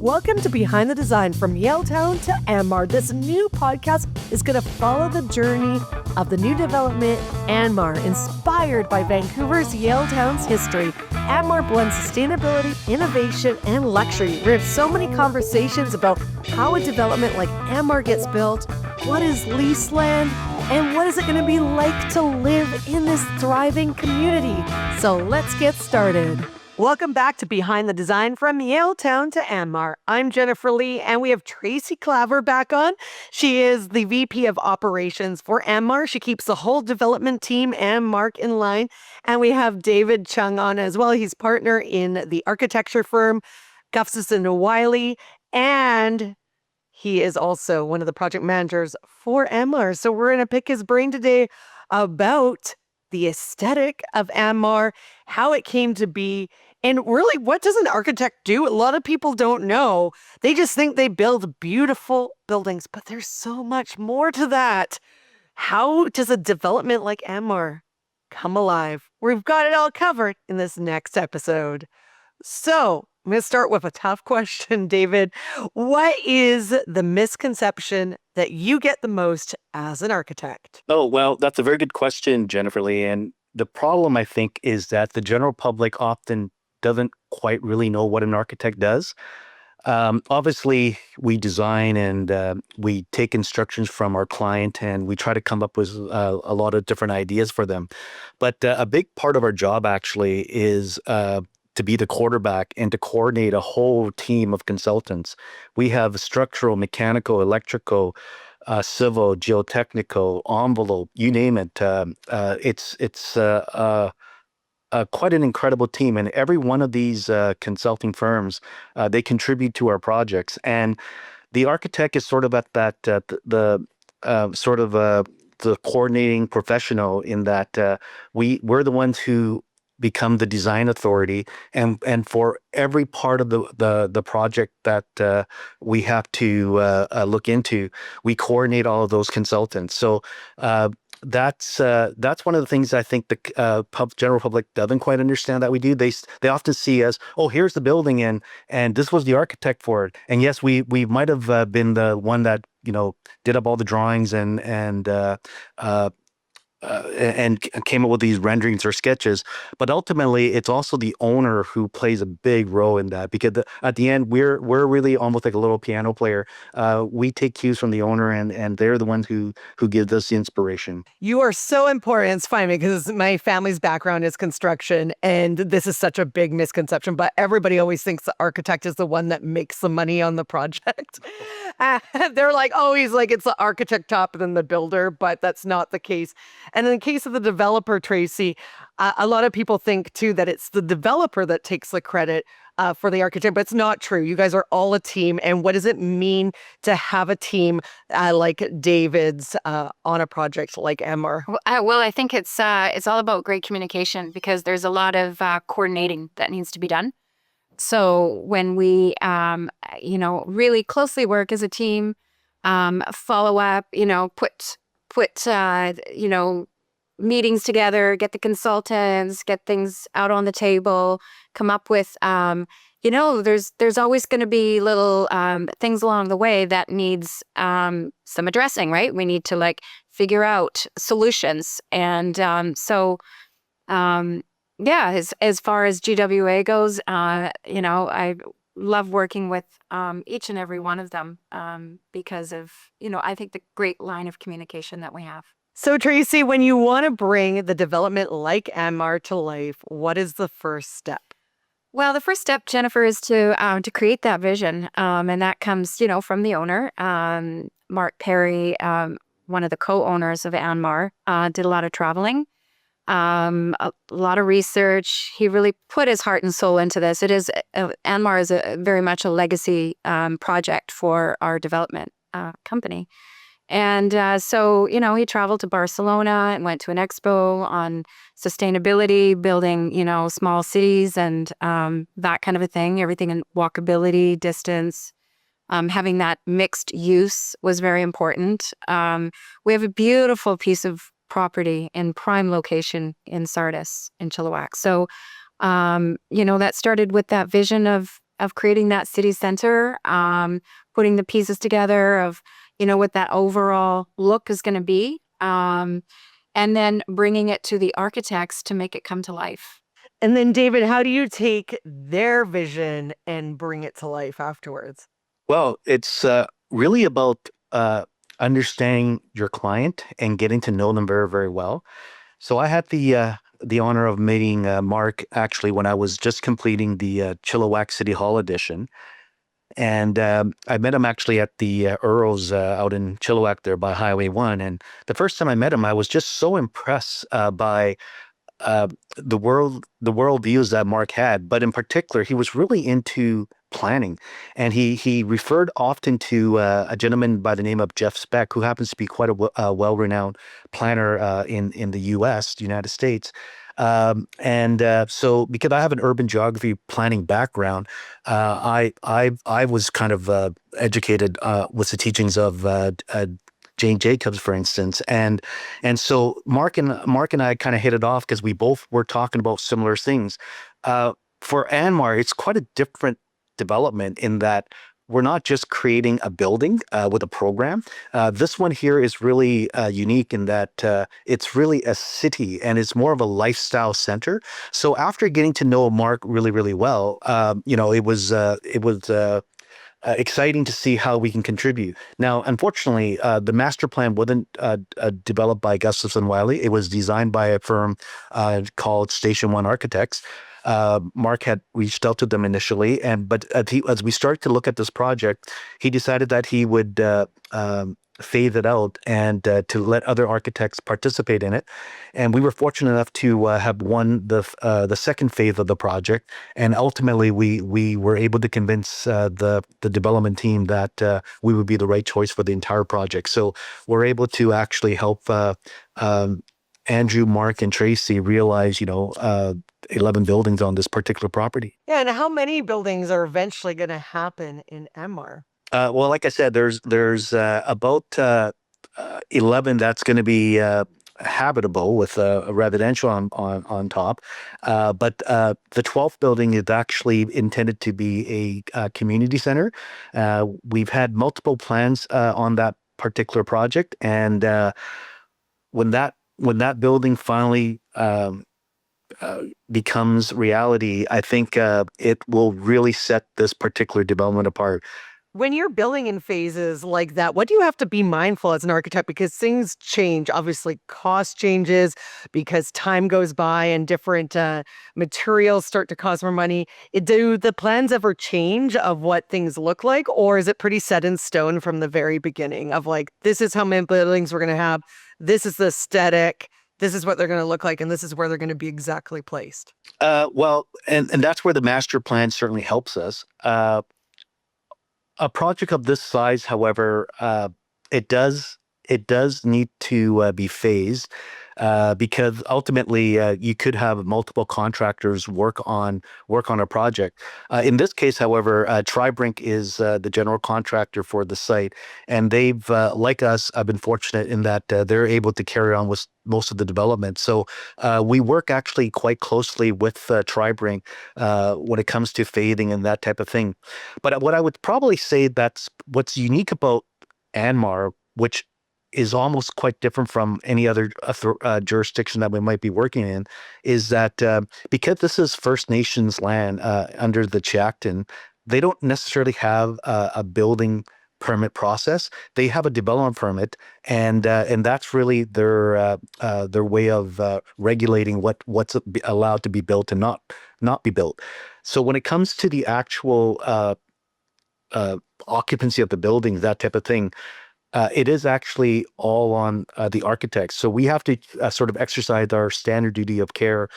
Welcome to Behind the Design from Yaletown to Andmar. This new podcast is going to follow the journey of the new development, Andmar, inspired by Vancouver's Yaletown's history. Andmar blends sustainability, innovation, and luxury. We have so many conversations about how a development like Andmar gets built, what is lease land, and what is it going to be like to live in this thriving community. So let's get started. Welcome back to Behind the Design from Yaletown to Andmar. I'm Jennifer Lee, and we have Tracey Klaver back on. She is the VP of Operations for Andmar. She keeps the whole development team and Mark in line. And we have David Cheung on as well. He's partner in the architecture firm Gustafson & Wiley, and he is also one of the project managers for Andmar. So we're going to pick his brain today about the aesthetic of Andmar, how it came to be, and really, what does an architect do? A lot of people don't know. They just think they build beautiful buildings, but there's so much more to that. How does a development like Andmar come alive? We've got it all covered in this next episode. So I'm going to start with a tough question, David. What is the misconception that you get the most as an architect? Oh, well, that's a very good question, Jennifer Lee. And the problem, I think, is that the general public often doesn't quite really know what an architect does. Obviously, we design and we take instructions from our client and we try to come up with a lot of different ideas for them. But a big part of our job actually is to be the quarterback and to coordinate a whole team of consultants. We have structural, mechanical, electrical, civil, geotechnical, envelope, you name it. It's quite an incredible team, and every one of these consulting firms, they contribute to our projects. And the architect is sort of at that the coordinating professional in that we're the ones who become the design authority, and for every part of the project that we have to look into, we coordinate all of those consultants. So that's one of the things I think the general public doesn't quite understand that we do. They often see as, oh, here's the building and this was the architect for it. And yes, we might have been the one that did up all the drawings and came up with these renderings or sketches, but ultimately it's also the owner who plays a big role in that, because at the end we're really almost like a little piano player. We take cues from the owner, and they're the ones who give us the inspiration. You are so important. It's funny because my family's background is construction, and this is such a big misconception, but everybody always thinks the architect is the one that makes the money on the project. They're like, always like it's the architect top and then the builder, but that's not the case. And in the case of the developer, Tracey, a lot of people think too that it's the developer that takes the credit for the architect, but it's not true. You guys are all a team. And what does it mean to have a team like David's on a project like Andmar? Well, I think it's all about great communication, because there's a lot of coordinating that needs to be done. So when we, really closely work as a team, follow up, put meetings together, get the consultants, get things out on the table, come up with, there's always going to be little things along the way that needs some addressing, right? We need to figure out solutions. And as far as GWA goes, I love working with each and every one of them because of, I think the great line of communication that we have. So Tracey, when you want to bring the development like Andmar to life, what is the first step? Well, the first step, Jennifer, is to create that vision. And that comes, from the owner. Mark Perry, one of the co-owners of Andmar, did a lot of traveling. A lot of research. He really put his heart and soul into this. Andmar is very much a legacy project for our development company. And so, he traveled to Barcelona and went to an expo on sustainability, building, small cities and that kind of a thing, everything in walkability, distance. Having that mixed use was very important. We have a beautiful piece of property in prime location in Sardis in Chilliwack. So, that started with that vision of of creating that city center, putting the pieces together of, what that overall look is going to be, and then bringing it to the architects to make it come to life. And then, David, how do you take their vision and bring it to life afterwards? Well, it's really about understanding your client and getting to know them very, very well. So I had the honor of meeting Mark actually when I was just completing the Chilliwack City Hall edition, and I met him actually at the Earls out in Chilliwack there by Highway 1. And the first time I met him, I was just so impressed by uh, the world views that Mark had, but in particular, he was really into planning, and he referred often to a gentleman by the name of Jeff Speck, who happens to be quite a well-renowned planner in the U.S., the United States. So because I have an urban geography planning background, I was kind of educated with the teachings of Jane Jacobs, for instance, and so Mark and I kind of hit it off because we both were talking about similar things. For Andmar, it's quite a different development in that we're not just creating a building with a program. This one here is really unique in that it's really a city and it's more of a lifestyle center. So after getting to know Mark really, really well, it was exciting to see how we can contribute. Now, unfortunately, the master plan wasn't developed by Gustafson Wiley. It was designed by a firm called Station One Architects. Mark had reached out to them initially, but as we started to look at this project, he decided that he would phase it out and to let other architects participate in it. And we were fortunate enough to have won the second phase of the project. And ultimately, we were able to convince the development team that we would be the right choice for the entire project. So we're able to actually help Andrew, Mark, and Tracey realize, 11 buildings on this particular property. Yeah, and how many buildings are eventually going to happen in Andmar? Well, like I said, there's about 11 that's going to be habitable with a residential on top. But the 12th building is actually intended to be a community center. We've had multiple plans on that particular project, and when that building finally becomes reality, I think it will really set this particular development apart. When you're building in phases like that, what do you have to be mindful as an architect? Because things change. Obviously, cost changes because time goes by and different materials start to cost more money. Do the plans ever change of what things look like? Or is it pretty set in stone from the very beginning of like, this is how many buildings we're going to have, this is the aesthetic, this is what they're going to look like, and this is where they're going to be exactly placed? Well, and that's where the master plan certainly helps us. A project of this size, however, it does need to be phased because ultimately you could have multiple contractors work on a project. In this case, however, Tribrink is the general contractor for the site, and they've like us, I've been fortunate in that they're able to carry on with most of the development. So we work actually quite closely with Tribrink when it comes to fading and that type of thing. But what I would probably say that's what's unique about Andmar, which is almost quite different from any other jurisdiction that we might be working in, is that because this is First Nations land under the Chiacton, they don't necessarily have a building permit process. They have a development permit, and that's really their way of regulating what's allowed to be built and not be built. So when it comes to the actual occupancy of the buildings, that type of thing, it is actually all on the architects. So we have to sort of exercise our standard duty of care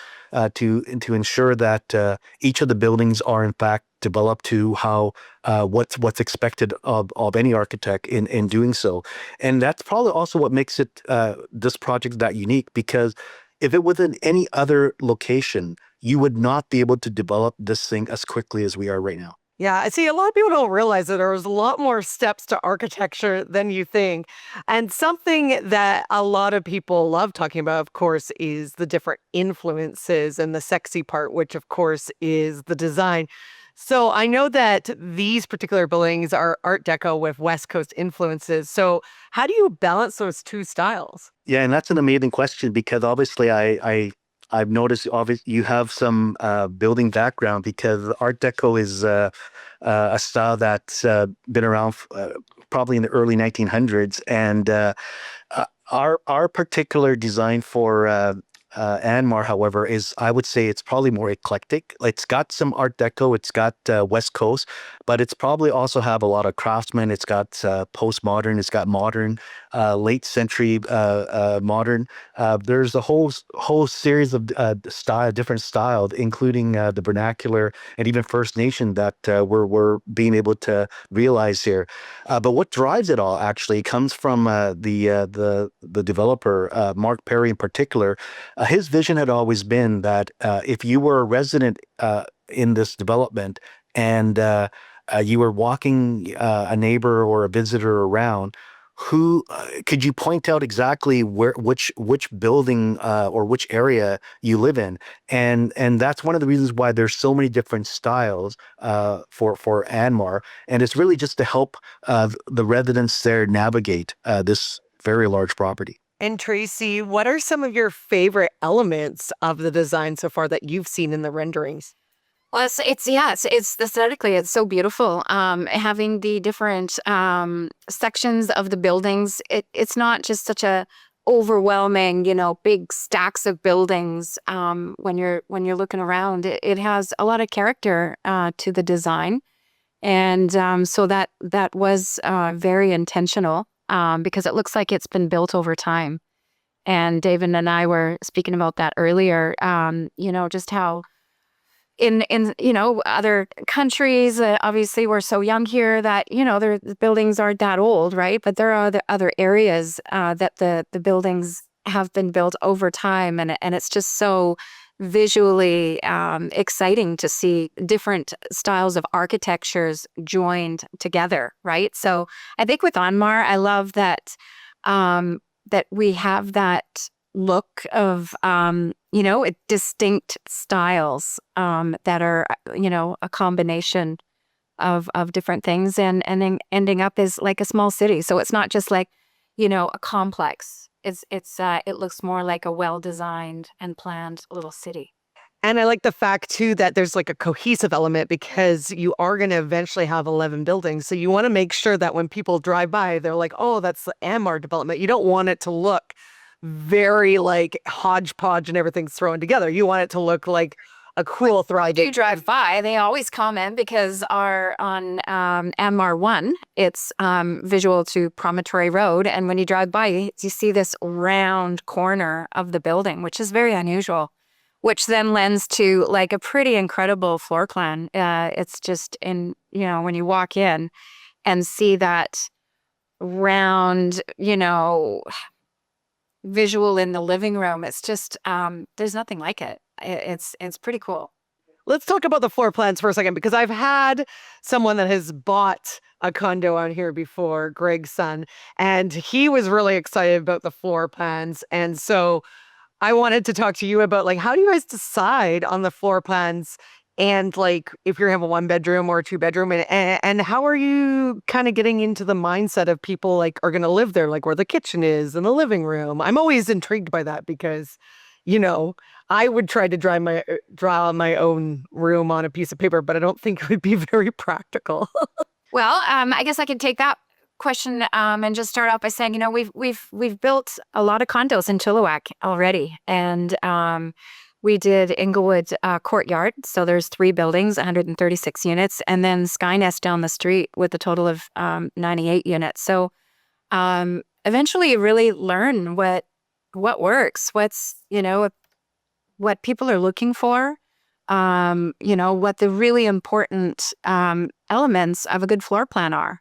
to ensure that each of the buildings are in fact developed to how what's expected of any architect in doing so. And that's probably also what makes it this project that unique, because if it was in any other location, you would not be able to develop this thing as quickly as we are right now. Yeah, I see a lot of people don't realize that there's a lot more steps to architecture than you think. And something that a lot of people love talking about, of course, is the different influences and the sexy part, which of course is the design. So I know that these particular buildings are Art Deco with West Coast influences. So how do you balance those two styles? Yeah, and that's an amazing question because obviously I've noticed obviously you have some building background because Art Deco is a style that's been around probably in the early 1900s, and our particular design for Anmar, however, is I would say it's probably more eclectic. It's got some Art Deco, it's got West Coast, but it's probably also have a lot of craftsman. It's got postmodern, it's got modern, late century modern. There's a whole series of different styles, including the vernacular and even First Nation that we're being able to realize here. But what drives it all actually comes from the developer, Mark Perry in particular. His vision had always been that if you were a resident in this development and you were walking a neighbor or a visitor around, who could you point out exactly which building or which area you live in, and that's one of the reasons why there's so many different styles for Anmar, and it's really just to help the residents there navigate this very large property. And Tracy, what are some of your favorite elements of the design so far that you've seen in the renderings? Well, it's aesthetically, it's so beautiful. Having the different sections of the buildings, it's not just such a overwhelming, big stacks of buildings. When you're looking around, it has a lot of character to the design, and so that was very intentional because it looks like it's been built over time. And David and I were speaking about that earlier. Just how in other countries, obviously we're so young here that the buildings aren't that old, right? But there are other areas that the buildings have been built over time, and it's just so visually exciting to see different styles of architectures joined together, right? So I think with Andmar, I love that that we have that look of distinct styles that are a combination of different things, and then ending up as like a small city. So it's not just like a complex. It looks more like a well-designed and planned little city. And I like the fact, too, that there's like a cohesive element because you are going to eventually have 11 buildings. So you want to make sure that when people drive by, they're like, oh, that's the Anmar development. You don't want it to look very like hodgepodge and everything's thrown together. You want it to look like a cool, thriving. You drive by, they always comment because on Andmar 1, it's visual to Promontory Road. And when you drive by, you see this round corner of the building, which is very unusual, which then lends to like a pretty incredible floor plan. It's just when you walk in and see that round, visual in the living room, it's just, there's nothing like it. It's pretty cool. Let's talk about the floor plans for a second, because I've had someone that has bought a condo on here before, Greg's son, and he was really excited about the floor plans. And so I wanted to talk to you about like, how do you guys decide on the floor plans, and like if you're having a 1-bedroom or a 2-bedroom, and how are you kind of getting into the mindset of people like are going to live there, like where the kitchen is and the living room? I'm always intrigued by that because, I would try to draw my own room on a piece of paper, but I don't think it would be very practical. Well, I guess I could take that question and just start off by saying, we've built a lot of condos in Chilliwack already, and we did Inglewood Courtyard. So there's 3 buildings, 136 units, and then Skynest down the street with a total of 98 units. So eventually, you really learn what works, what's what people are looking for, what the really important elements of a good floor plan are.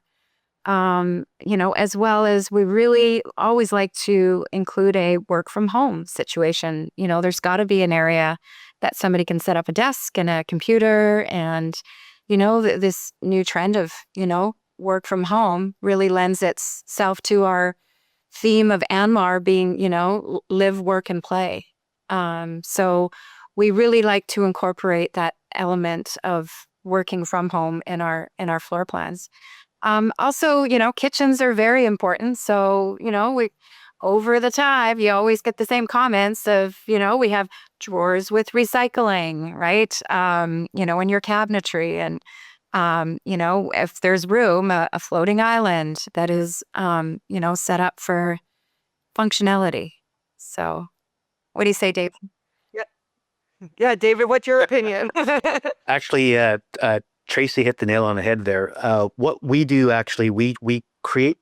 As well as we really always like to include a work from home situation. There's got to be an area that somebody can set up a desk and a computer, and, this new trend of, work from home really lends itself to our theme of Andmar being, live, work, and play. So we really like to incorporate that element of working from home in our floor plans. Also, kitchens are very important. So, we over the time, you always get the same comments of, we have drawers with recycling, right? In your cabinetry, and if there's room, a floating island that is, set up for functionality. So, what do you say, Dave? Yeah, David, what's your opinion? Actually, Tracey hit the nail on the head there. What we do actually, we create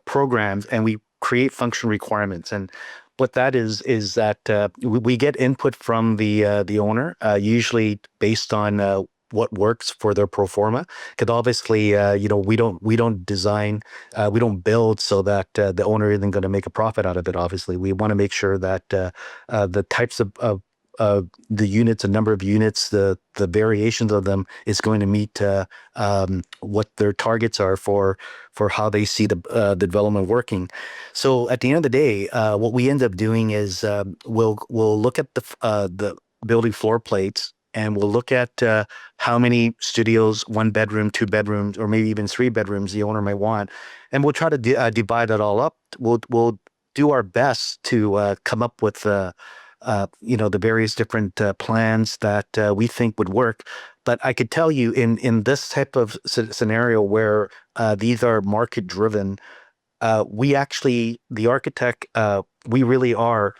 programs and we create function requirements, and what that is that we get input from the owner, usually based on what works for their pro forma. Because obviously, we don't design, we don't build so that the owner isn't going to make a profit out of it. Obviously, we want to make sure that the types of the units, the number of units, the variations of them is going to meet what their targets are for how they see the development working. So at the end of the day, what we end up doing is we'll look at the building floor plates, and we'll look at how many studios, 1 bedroom, 2 bedrooms, or maybe even 3 bedrooms the owner might want, and we'll try to divide it all up. We'll do our best to come up with the various different plans that we think would work. But I could tell you in this type of scenario where these are market driven, the architect, we really are,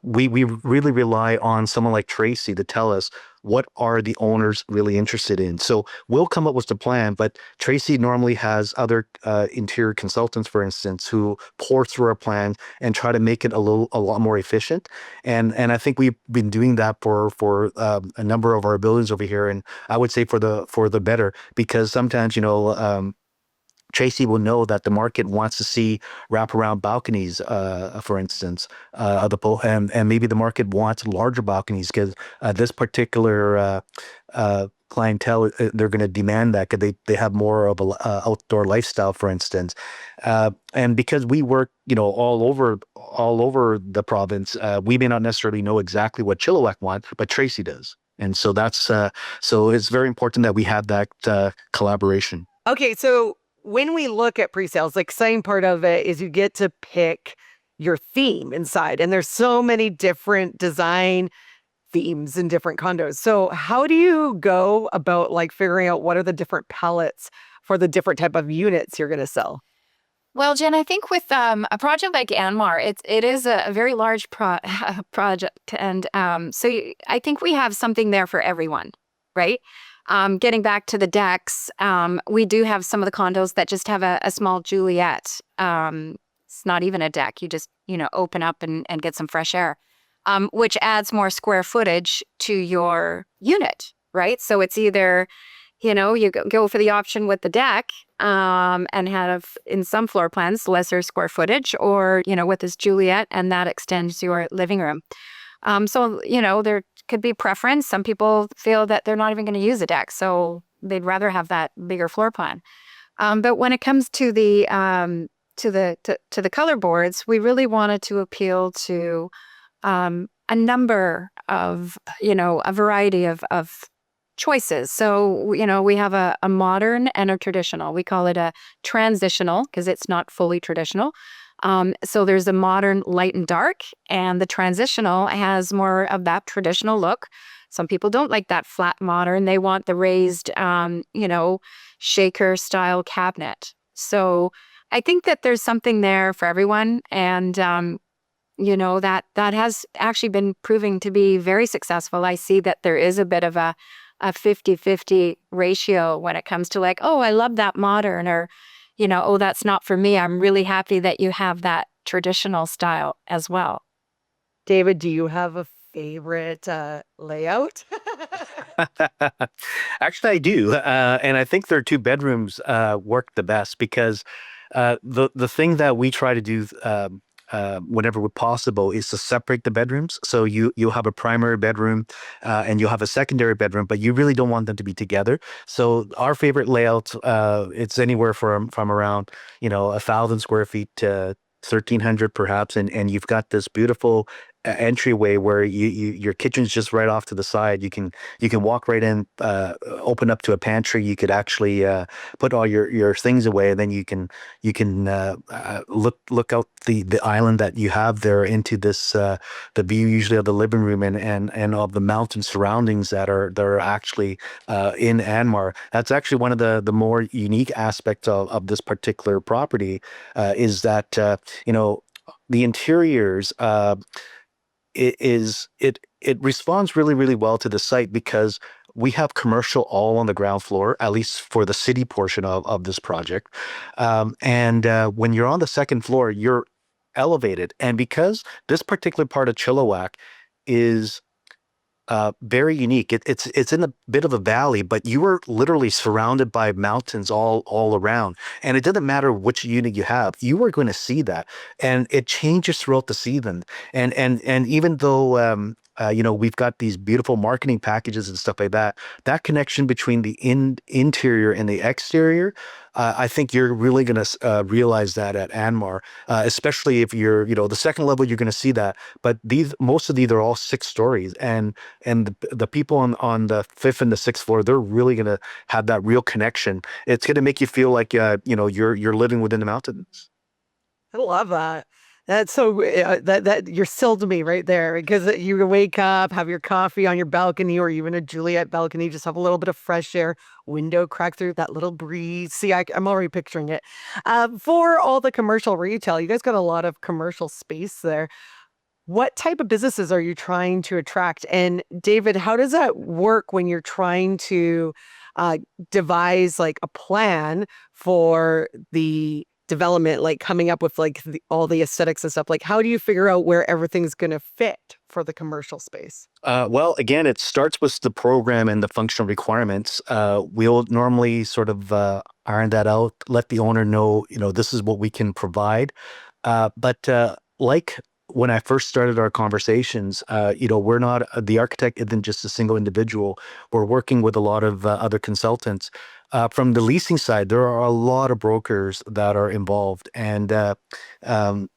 we really rely on someone like Tracey to tell us what are the owners really interested in. So we'll come up with the plan, but Tracey normally has other interior consultants, for instance, who pour through our plan and try to make it a lot more efficient. And I think we've been doing that for a number of our buildings over here, and I would say for the better, because sometimes Tracey will know that the market wants to see wraparound balconies, for instance, and maybe the market wants larger balconies because this particular clientele, they're going to demand that because they have more of a outdoor lifestyle, for instance. And because we work, all over the province, we may not necessarily know exactly what Chilliwack wants, but Tracey does. And so so it's very important that we have that collaboration. Okay, so when we look at pre-sales, the exciting part of it is you get to pick your theme inside, and there's so many different design themes in different condos. So how do you go about figuring out what are the different palettes for the different type of units you're going to sell? Well, Jen, I think with a project like Andmar, it is a very large project, and I think we have something there for everyone, right? Getting back to the decks, we do have some of the condos that just have a small Juliet. It's not even a deck. You just, open up and get some fresh air, which adds more square footage to your unit, right? So it's either, you go for the option with the deck and have, in some floor plans, lesser square footage, or, with this Juliet, and that extends your living room. So, there could be preference. Some people feel that they're not even going to use a deck, so they'd rather have that bigger floor plan. But when it comes to the color boards, we really wanted to appeal to a number of, a variety of choices. So, we have a modern and a traditional. We call it a transitional because it's not fully traditional. So there's a modern light and dark, and the transitional has more of that traditional look. Some people don't like that flat modern. They want the raised, shaker style cabinet. So I think that there's something there for everyone. And, that has actually been proving to be very successful. I see that there is a bit of a 50-50 ratio when it comes to oh, I love that modern, or oh, that's not for me. I'm really happy that you have that traditional style as well. David, do you have a favorite layout? Actually, I do. And I think their 2 bedrooms work the best because the thing that we try to do whenever possible is to separate the bedrooms. So you'll have a primary bedroom and you'll have a secondary bedroom, but you really don't want them to be together. So our favorite layout, it's anywhere from around 1,000 square feet to 1,300 perhaps, and you've got this beautiful entryway where your kitchen's just right off to the side. You can walk right in, open up to a pantry. You could actually put all your things away, and then you can look out the island that you have there into this the view usually of the living room and of the mountain surroundings that are actually in Andmar. That's actually one of the more unique aspects of this particular property, is that the interiors, it responds really well to the site because we have commercial all on the ground floor, at least for the city portion of this project. And when you're on the second floor, you're elevated. And because this particular part of Chilliwack is very unique. It's in a bit of a valley, but you are literally surrounded by mountains all around. And it doesn't matter which unit you have, you are going to see that, and it changes throughout the season. And even though we've got these beautiful marketing packages and stuff like that, that connection between the interior and the exterior, I think you're really going to realize that at Andmar, especially if you're the second level, you're going to see that. But most of these are all 6 stories, and the people on the 5th and the 6th floor, they're really going to have that real connection. It's going to make you feel like you're living within the mountains. I love that. That's so that you're sold to me right there, because you wake up, have your coffee on your balcony or even a Juliet balcony, just have a little bit of fresh air, window crack through that little breeze. See, I'm already picturing it. For all the commercial retail, you guys got a lot of commercial space there. What type of businesses are you trying to attract? And David, how does that work when you're trying to uh, devise like a plan for the development, like coming up with like all the aesthetics and stuff? Like, how do you figure out where everything's going to fit for the commercial space? Well, again, it starts with the program and the functional requirements. We'll normally sort of iron that out, let the owner know, this is what we can provide. But like when I first started our conversations, we're not, the architect isn't just a single individual. We're working with a lot of other consultants. From the leasing side, there are a lot of brokers that are involved. And um,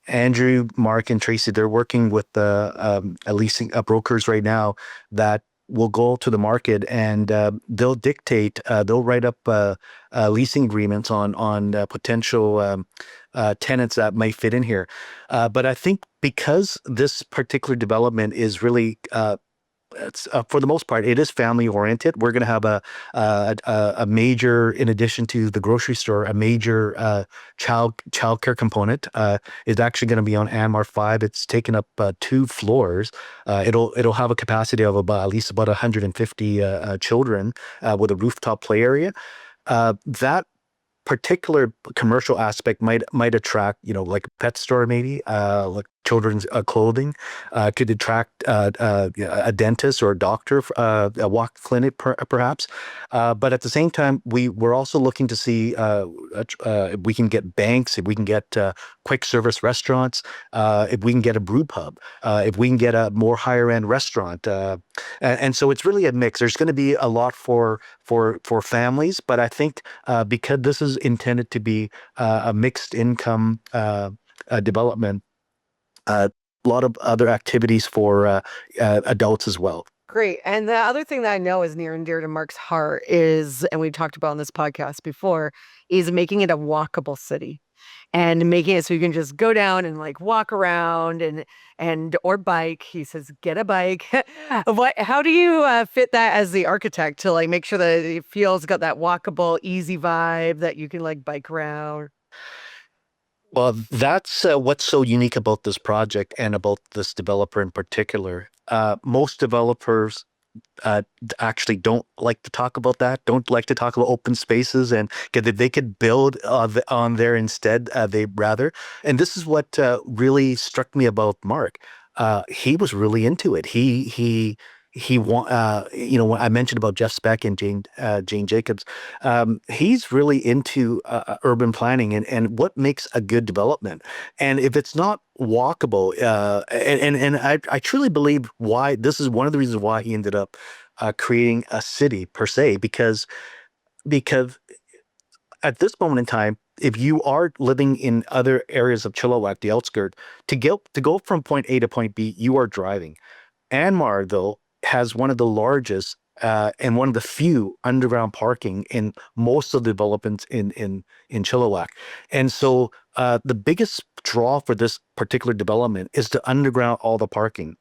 Andrew, Mark, and Tracey, they're working with the leasing brokers right now that will go to the market, and they'll dictate, they'll write up leasing agreements on potential tenants that might fit in here. But I think because this particular development is really it's for the most part, it is family oriented. We're going to have a major, in addition to the grocery store, a major childcare component. Is actually going to be on Andmar 5. It's taken up 2 floors. It'll have a capacity of at least about 150 children with a rooftop play area. That particular commercial aspect might attract, like a pet store, maybe like children's clothing, could attract a dentist or a doctor, a walk clinic perhaps. But at the same time, we're also looking to see if we can get banks, if we can get quick service restaurants, if we can get a brew pub, if we can get a more higher end restaurant. And so it's really a mix. There's going to be a lot for families, but I think because this is intended to be a mixed income development, a lot of other activities for adults as well. Great. And the other thing that I know is near and dear to Mark's heart is, and we've talked about on this podcast before, is making it a walkable city and making it so you can just go down and like walk around and or bike. He says, get a bike. How do you fit that as the architect to like make sure that it feels got that walkable, easy vibe that you can like bike around? Well, that's what's so unique about this project and about this developer in particular. Most developers actually don't like to talk about that, don't like to talk about open spaces, and if they could build on there instead, they rather. And this is what really struck me about Mark. He was really into it. He when I mentioned about Jeff Speck and Jane Jacobs, he's really into urban planning and what makes a good development. And if it's not walkable, and I truly believe why this is one of the reasons why he ended up creating a city per se, because at this moment in time, if you are living in other areas of Chilliwack, the outskirts, to go from point A to point B, you are driving. Andmar, though, has one of the largest and one of the few underground parking in most of the developments in Chilliwack. And so the biggest draw for this particular development is to underground all the parking.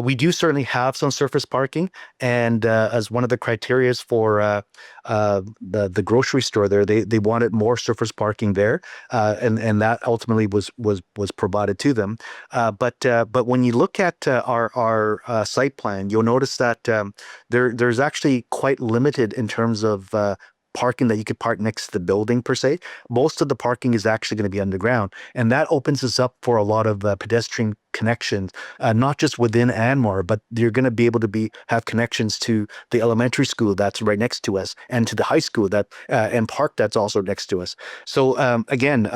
We do certainly have some surface parking, and as one of the criterias for the grocery store there, they wanted more surface parking there, and that ultimately was provided to them. But when you look at our site plan, you'll notice that there's actually quite limited in terms of parking that you could park next to the building per se. Most of the parking is actually going to be underground, and that opens us up for a lot of pedestrian connections, not just within Andmar, but you're going to be able to have connections to the elementary school that's right next to us, and to the high school and park that's also next to us. So again,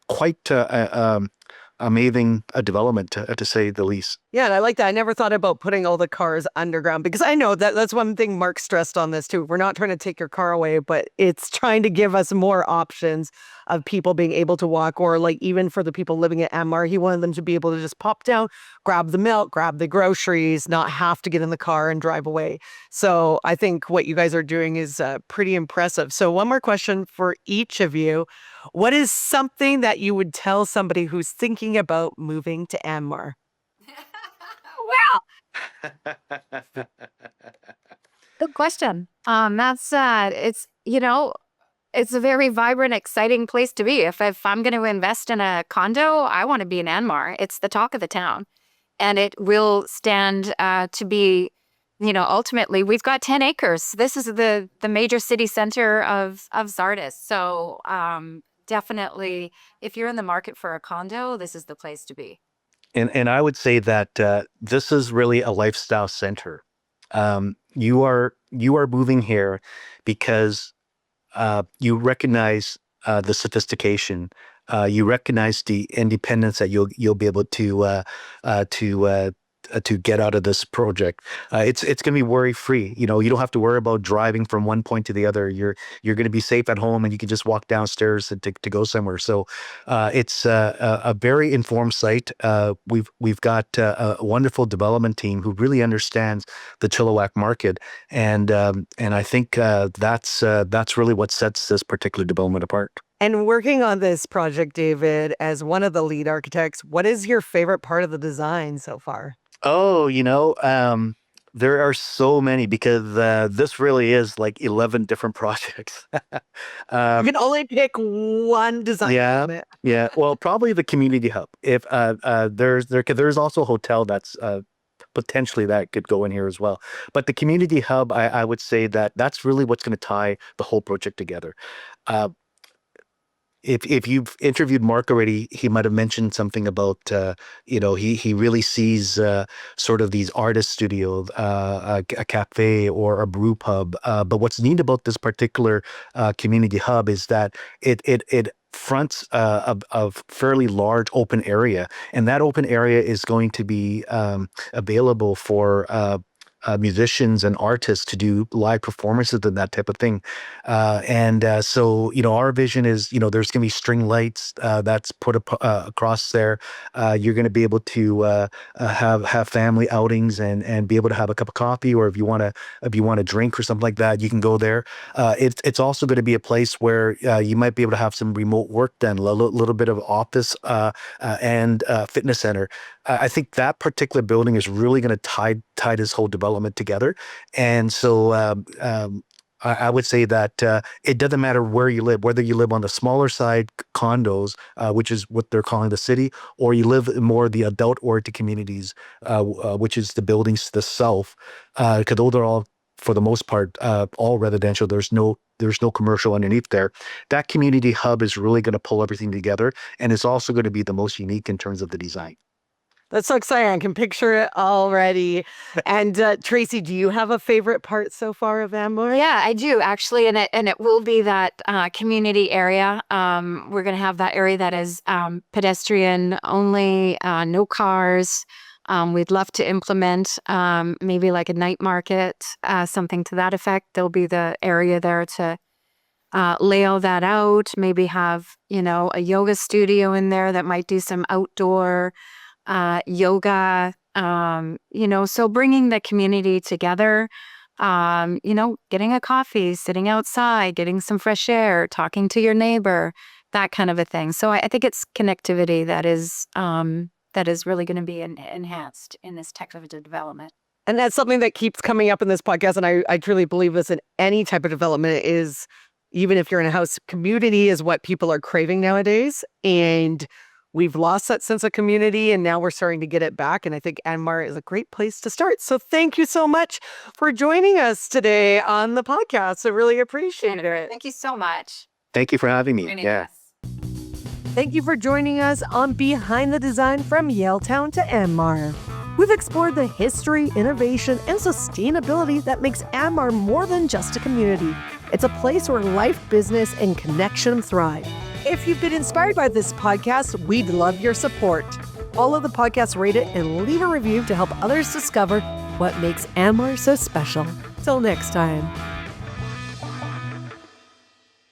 quite amazing development to say the least. Yeah, and I like that. I never thought about putting all the cars underground, because I know that that's one thing Mark stressed on this too. We're not trying to take your car away, but it's trying to give us more options of people being able to walk, or like even for the people living at Andmar, he wanted them to be able to just pop down, grab the milk, grab the groceries, not have to get in the car and drive away. So I think what you guys are doing is pretty impressive. So one more question for each of you. What is something that you would tell somebody who's thinking about moving to Andmar? Well, good question. That's it's a very vibrant, exciting place to be. If I'm going to invest in a condo, I want to be in Andmar. It's the talk of the town, and it will stand to be. Ultimately, we've got 10 acres. This is the major city center of Sardis. So definitely, if you're in the market for a condo, this is the place to be. And I would say that this is really a lifestyle center. You are moving here because you recognize the sophistication. You recognize the independence that you'll be able to get out of this project. It's going to be worry free. You don't have to worry about driving from one point to the other. You're going to be safe at home, and you can just walk downstairs to go somewhere. So it's a very informed site. We've got a wonderful development team who really understands the Chilliwack market, and I think that's really what sets this particular development apart. And working on this project, David, as one of the lead architects, what is your favorite part of the design so far? Oh, there are so many, because this really is like 11 different projects. You Um, can only pick one design yeah, element. yeah. Well, probably the community hub. If there's also a hotel that's potentially that could go in here as well. But the community hub, I would say that's really what's going to tie the whole project together. Uh, if you've interviewed Mark already, he might have mentioned something about he really sees sort of these artist studios, a cafe or a brew pub. But what's neat about this particular community hub is that it fronts a fairly large open area, and that open area is going to be available for musicians and artists to do live performances and that type of thing. So, our vision is, there's going to be string lights that's put across there. You're going to be able to have family outings and be able to have a cup of coffee, or if you want to drink or something like that, you can go there. It's also going to be a place where you might be able to have some remote work done, a little bit of office and fitness center. I think that particular building is really going to tie this whole development together. And so I would say that it doesn't matter where you live, whether you live on the smaller side condos, which is what they're calling the city, or you live in more of the adult-oriented communities, which is the buildings to the south, because those are all, for the most part, all residential. There's no commercial underneath there. That community hub is really going to pull everything together, and it's also going to be the most unique in terms of the design. That's so exciting. I can picture it already. And Tracey, do you have a favorite part so far of Andmar? Yeah, I do actually, and it will be that community area. We're going to have that area that is pedestrian only, no cars. We'd love to implement maybe like a night market, something to that effect. There'll be the area there to lay all that out, maybe have, a yoga studio in there that might do some outdoor yoga, so bringing the community together, getting a coffee, sitting outside, getting some fresh air, talking to your neighbor, that kind of a thing. So I think it's connectivity that is really going to be enhanced in this type of development. And that's something that keeps coming up in this podcast. And I truly believe this in any type of development is, even if you're in a house, community is what people are craving nowadays. And we've lost that sense of community, and now we're starting to get it back. And I think Andmar is a great place to start. So thank you so much for joining us today on the podcast. I really appreciate it. Thank you so much. Thank you for having me. Thank you for joining us on Behind the Design from Yaletown to Andmar. We've explored the history, innovation, and sustainability that makes Andmar more than just a community. It's a place where life, business, and connection thrive. If you've been inspired by this podcast, we'd love your support. Follow the podcast, rate it, and leave a review to help others discover what makes Andmar so special. Till next time.